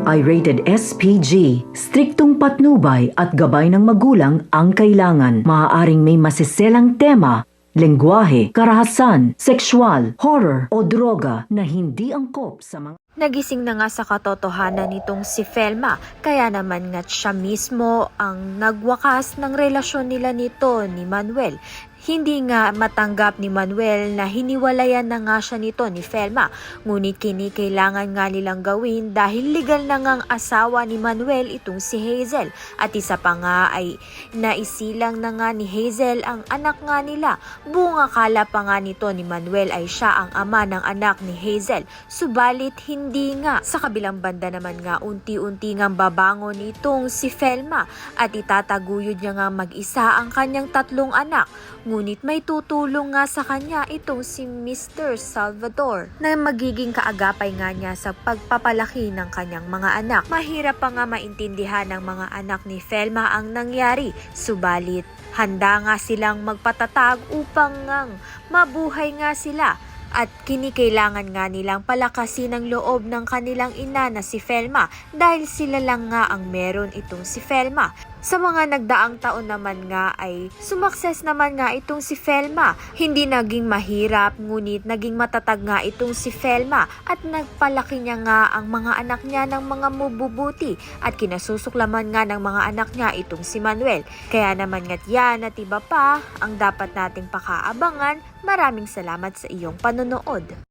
ay rated SPG. Striktong patnubay at gabay ng magulang ang kailangan. Maaaring may masiselang tema, lengguwahe, karahasan, sexual, horror o droga na hindi angkop sa mga... Nagising na nga sa katotohanan nitong si Felma, kaya naman nga siya mismo ang nagwakas ng relasyon nila nito ni Manuel. Hindi nga matanggap ni Manuel na hiniwalayan na nga siya nito ni Felma, ngunit kailangan nga nilang gawin dahil legal na ngang asawa ni Manuel itong si Hazel, at isa pa nga ay naisilang na nga ni Hazel ang anak nga nila. Buong akala pa nga nito ni Manuel ay siya ang ama ng anak ni Hazel, subalit hindi nga. Sa kabilang banda naman nga unti-unti ngang babangon itong si Felma at itataguyod niya nga mag-isa ang kanyang 3 anak. Ngunit may tutulong nga sa kanya itong si Mr. Salvador na magiging kaagapay nga niya sa pagpapalaki ng kanyang mga anak. Mahirap pa nga maintindihan ng mga anak ni Felma ang nangyari, subalit handa nga silang magpatatag upang ngang mabuhay nga sila. At kinikailangan nga nilang palakasin ang loob ng kanilang ina na si Felma dahil sila lang nga ang meron itong si Felma. Sa mga nagdaang taon naman nga ay sumakses naman nga itong si Felma. Hindi naging mahirap, ngunit naging matatag nga itong si Felma at nagpalaki niya nga ang mga anak niya ng mga mabubuti at kinasusuklaman nga ng mga anak niya itong si Manuel. Kaya naman nga't yan at iba pa ang dapat nating pakaabangan. Maraming salamat sa iyong panonood.